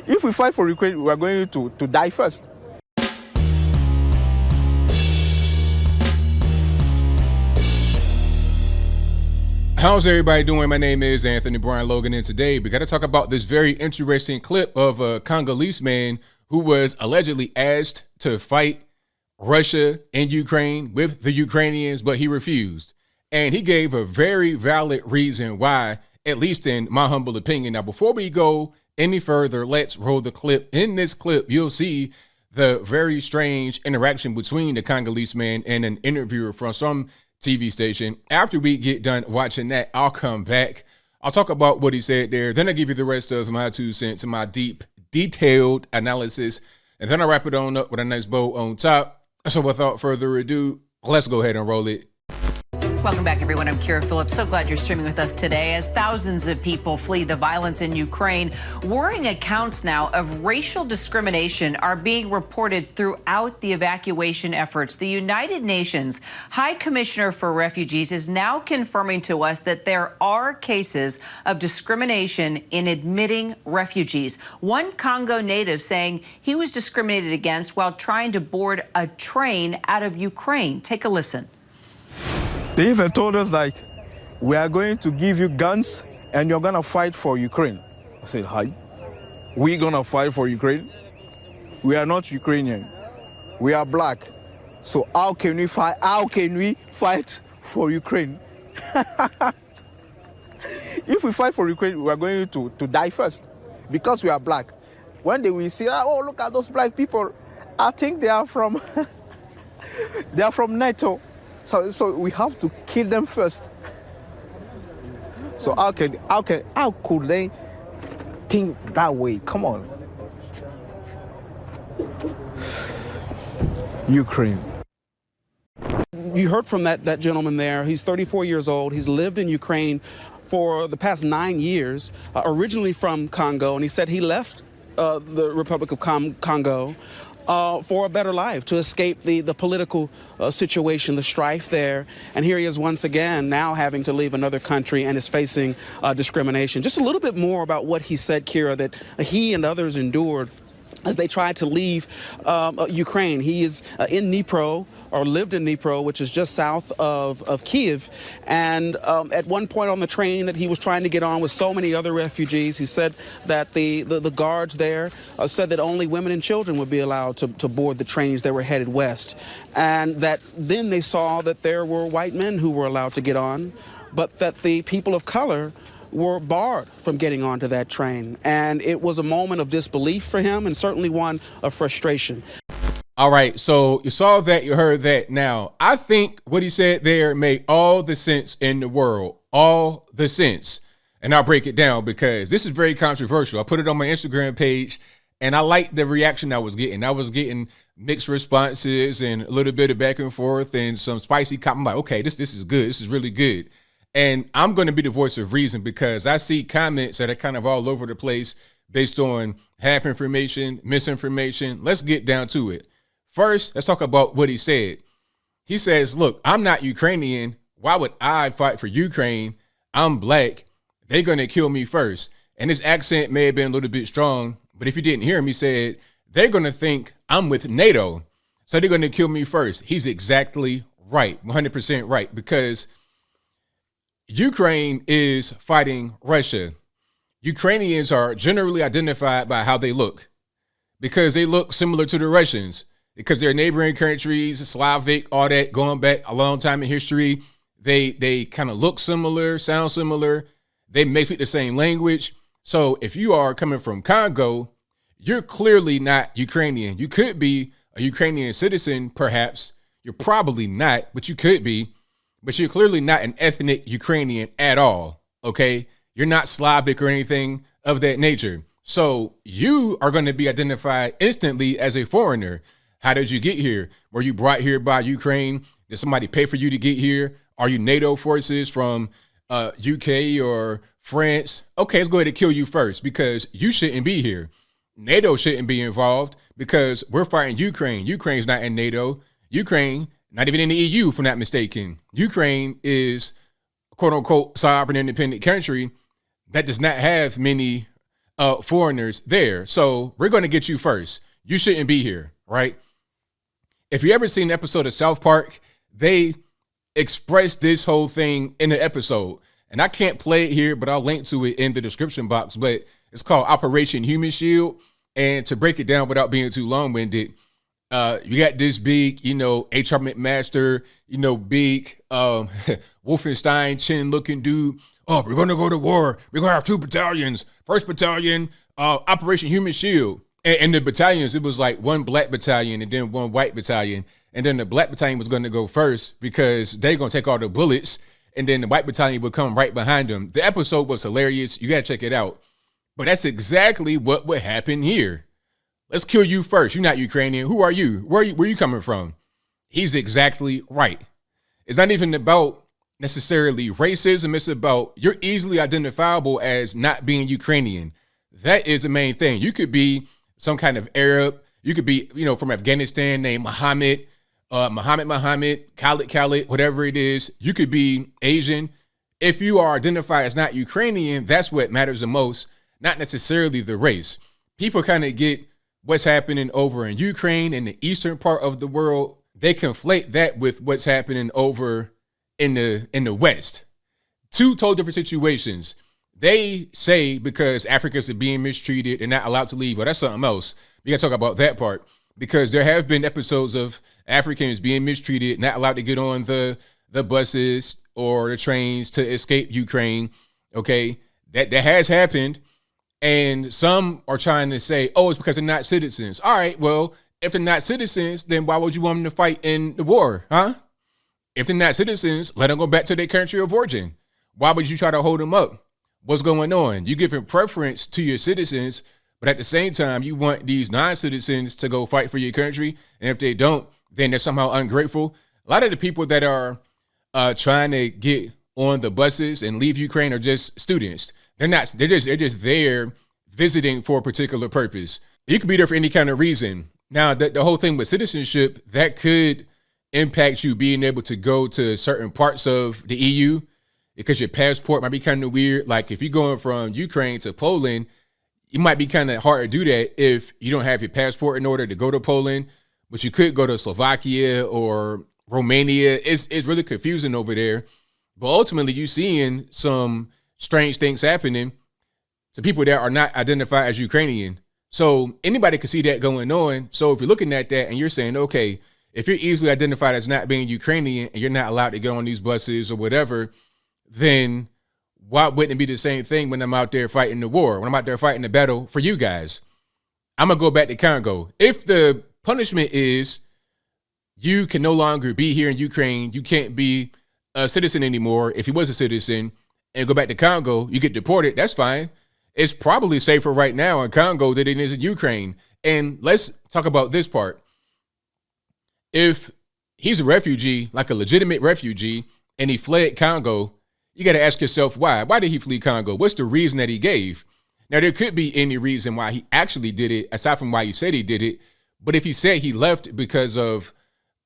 If we fight for Ukraine, we are going to die first. How's everybody doing? My name is Anthony Brian Logan, and today we got to talk about this very interesting clip of a Congolese man who was allegedly asked to fight Russia and Ukraine with the Ukrainians, but he refused. And he gave a very valid reason why, at least in my humble opinion. Now, before we go any further, let's roll the clip. In this clip, you'll see the very strange interaction between the Congolese man and an interviewer from some TV station. After we get done watching that, I'll come back. I'll talk about what he said there. Then I'll give you the rest of my 2 cents and my deep, detailed analysis. And then I'll wrap it on up with a nice bow on top. So without further ado, let's go ahead and roll it. Welcome back, everyone. I'm Kira Phillips. So glad you're streaming with us today as thousands of people flee the violence in Ukraine. Worrying accounts now of racial discrimination are being reported throughout the evacuation efforts. The United Nations High Commissioner for Refugees is now confirming to us that there are cases of discrimination in admitting refugees. One Congo native saying he was discriminated against while trying to board a train out of Ukraine. Take a listen. They even told us, like, we are going to give you guns and you're going to fight for Ukraine. I said, hi? We're going to fight for Ukraine? We are not Ukrainian. We are black. So how can we fight? How can we fight for Ukraine? If we fight for Ukraine, we are going to die first because we are black. When they will see, oh, look at those black people. I think they are from, they are from NATO. So we have to kill them first. So how could they think that way? Come on. Ukraine. You heard from that gentleman there. He's 34 years old. He's lived in Ukraine for the past 9 years, originally from Congo. And he said he left the Republic of Congo for a better life, to escape the political situation, the strife there. And here he is once again now having to leave another country and is facing discrimination. Just a little bit more about what he said, Kira, that he and others endured as they tried to leave Ukraine. He is in Dnipro, or lived in Dnipro, which is just south of Kyiv. And at one point on the train that he was trying to get on with so many other refugees, he said that the guards there said that only women and children would be allowed to board the trains that were headed west. And that then they saw that there were white men who were allowed to get on, but that the people of color were barred from getting onto that train. And it was a moment of disbelief for him, and certainly one of frustration. All right, so you saw that, you heard that. Now, I think what he said there made all the sense in the world, all the sense. And I'll break it down because this is very controversial. I put it on my Instagram page, and I liked the reaction I was getting. I was getting mixed responses and a little bit of back and forth and some spicy comments. I'm like, okay, this is good. This is really good. And I'm going to be the voice of reason because I see comments that are kind of all over the place based on half information, misinformation. Let's get down to it. First, let's talk about what he said. He says, look, I'm not Ukrainian. Why would I fight for Ukraine? I'm black. They're going to kill me first. And his accent may have been a little bit strong, but if you didn't hear him, he said, they're going to think I'm with NATO. So they're going to kill me first. He's exactly right, 100% right, because Ukraine is fighting Russia. Ukrainians are generally identified by how they look because they look similar to the Russians because they're neighboring countries, Slavic, all that, going back a long time in history. They kind of look similar, sound similar. They may speak the same language. So if you are coming from Congo, you're clearly not Ukrainian. You could be a Ukrainian citizen, perhaps. You're probably not, but you could be. But you're clearly not an ethnic Ukrainian at all, okay? You're not Slavic or anything of that nature. So you are going to be identified instantly as a foreigner. How did you get here? Were you brought here by Ukraine? Did somebody pay for you to get here? Are you NATO forces from UK or France? Okay, let's go ahead and kill you first because you shouldn't be here. NATO shouldn't be involved because we're fighting Ukraine. Ukraine's not in NATO. Ukraine, not even in the EU, if I'm not mistaken. Ukraine is, quote unquote, sovereign independent country that does not have many foreigners there. So we're going to get you first. You shouldn't be here, right? If you ever seen an episode of South Park, they expressed this whole thing in the episode. And I can't play it here, but I'll link to it in the description box. But it's called Operation Human Shield. And to break it down without being too long-winded, you got this big, HR McMaster, big Wolfenstein chin-looking dude. Oh, we're going to go to war. We're going to have 2 battalions. First battalion, Operation Human Shield. And the battalions, it was like 1 black battalion and then 1 white battalion. And then the black battalion was going to go first because they're going to take all the bullets. And then the white battalion would come right behind them. The episode was hilarious. You got to check it out. But that's exactly what would happen here. Let's kill you first. You're not Ukrainian. Who are you? Where are you coming from? He's exactly right. It's not even about necessarily racism. It's about you're easily identifiable as not being Ukrainian. That is the main thing. You could be some kind of Arab. You could be, from Afghanistan named Muhammad, Khalid, whatever it is. You could be Asian. If you are identified as not Ukrainian, that's what matters the most, not necessarily the race. People kind of get what's happening over in Ukraine and the eastern part of the world. They conflate that with what's happening over in the West. 2 totally different situations. They say because Africans are being mistreated and not allowed to leave. Well, that's something else. We got to talk about that part because there have been episodes of Africans being mistreated, not allowed to get on the buses or the trains to escape Ukraine. Okay, that has happened. And some are trying to say, oh, it's because they're not citizens. All right, well, if they're not citizens, then why would you want them to fight in the war, huh? If they're not citizens, let them go back to their country of origin. Why would you try to hold them up? What's going on? You giving preference to your citizens, but at the same time, you want these non-citizens to go fight for your country. And if they don't, then they're somehow ungrateful. A lot of the people that are trying to get on the buses and leave Ukraine are just students. They're just there visiting for a particular purpose. You could be there for any kind of reason. Now, the whole thing with citizenship, that could impact you being able to go to certain parts of the EU because your passport might be kind of weird. Like if you're going from Ukraine to Poland, it might be kind of hard to do that if you don't have your passport in order to go to Poland, but you could go to Slovakia or Romania. It's really confusing over there. But ultimately, you're seeing some strange things happening to people that are not identified as Ukrainian. So anybody can see that going on. So if you're looking at that and you're saying, okay, if you're easily identified as not being Ukrainian and you're not allowed to go on these buses or whatever, then why wouldn't it be the same thing when I'm out there fighting the war, when I'm out there fighting the battle for you guys? I'm going to go back to Congo. If the punishment is you can no longer be here in Ukraine, you can't be a citizen anymore. If he was a citizen, and go back to Congo, you get deported, that's fine. It's probably safer right now in Congo than it is in Ukraine. And let's talk about this part. If he's a refugee, like a legitimate refugee, and he fled Congo, you got to ask yourself why. Why did he flee Congo? What's the reason that he gave? Now, there could be any reason why he actually did it, aside from why he said he did it. But if he said he left because of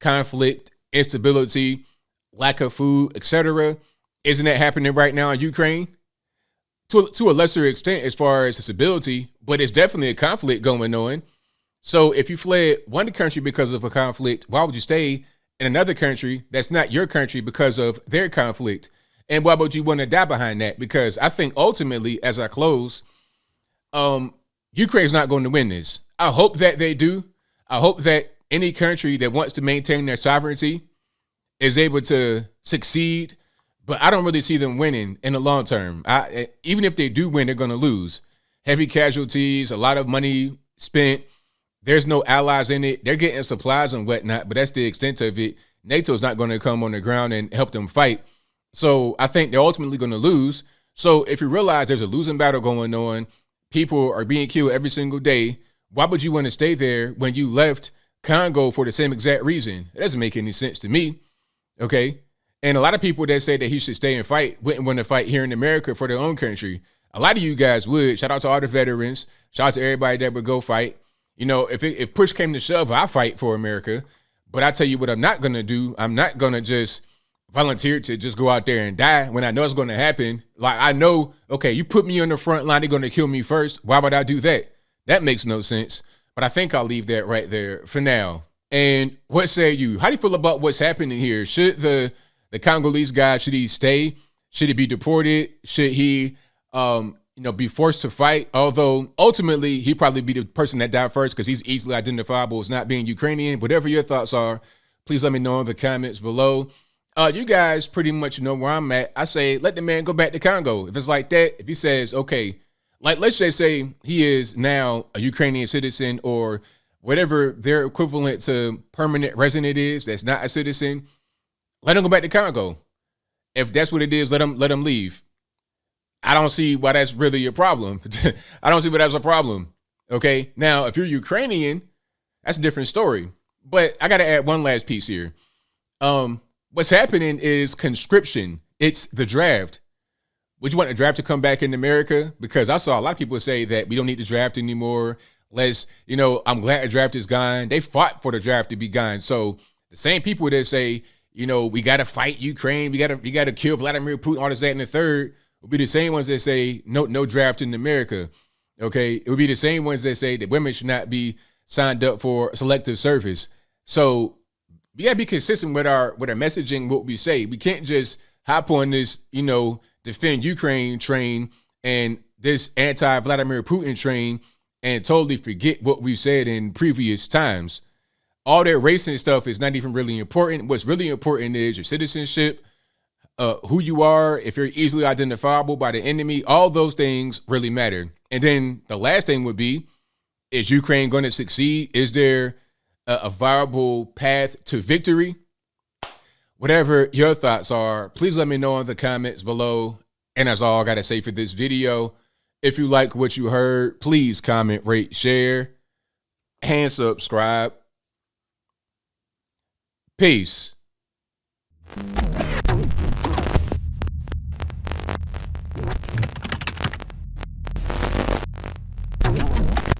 conflict, instability, lack of food, etc., isn't that happening right now in Ukraine? To a lesser extent as far as stability, but it's definitely a conflict going on. So if you fled one country because of a conflict, why would you stay in another country that's not your country because of their conflict? And why would you want to die behind that? Because I think ultimately, as I close, Ukraine's not going to win this. I hope that they do. I hope that any country that wants to maintain their sovereignty is able to succeed. But I don't really see them winning in the long term. Even if they do win, they're going to lose. Heavy casualties, a lot of money spent. There's no allies in it. They're getting supplies and whatnot, but that's the extent of it. NATO's not going to come on the ground and help them fight. So I think they're ultimately going to lose. So if you realize there's a losing battle going on, people are being killed every single day, why would you want to stay there when you left Congo for the same exact reason? It doesn't make any sense to me. Okay. And a lot of people that say that he should stay and fight wouldn't want to fight here in America for their own country. A lot of you guys would. Shout out to all the veterans. Shout out to everybody that would go fight. You know, if push came to shove, I fight for America. But I tell you what I'm not going to do. I'm not going to just volunteer to just go out there and die when I know it's going to happen. Like, I know, okay, you put me on the front line, they're going to kill me first. Why would I do that? That makes no sense. But I think I'll leave that right there for now. And what say you? How do you feel about what's happening here? Should the Congolese guy, should he stay? Should he be deported? Should he, be forced to fight? Although ultimately he'd probably be the person that died first because he's easily identifiable as not being Ukrainian. Whatever your thoughts are, please let me know in the comments below. You guys pretty much know where I'm at. I say, let the man go back to Congo. If it's like that, if he says, okay, like, let's just say he is now a Ukrainian citizen or whatever their equivalent to permanent resident is, that's not a citizen, let him go back to Congo. If that's what it is, let him leave. I don't see why that's really a problem. I don't see why that's a problem. Okay. Now, if you're Ukrainian, that's a different story. But I got to add one last piece here. What's happening is conscription. It's the draft. Would you want the draft to come back in America? Because I saw a lot of people say that we don't need the draft anymore. I'm glad the draft is gone. They fought for the draft to be gone. So the same people that say, we got to fight Ukraine, we got to kill Vladimir Putin, all this, that, and the third, will be the same ones that say no draft in America. Okay, it would be the same ones that say that women should not be signed up for selective service. So we gotta be consistent with our messaging, what we say. We can't just hop on this, defend Ukraine train and this anti-Vladimir Putin train and totally forget what we've said in previous times. All that racing stuff is not even really important. What's really important is your citizenship, who you are, if you're easily identifiable by the enemy, all those things really matter. And then the last thing would be, is Ukraine going to succeed? Is there a viable path to victory? Whatever your thoughts are, please let me know in the comments below. And that's all I got to say for this video. If you like what you heard, please comment, rate, share, and subscribe. Peace.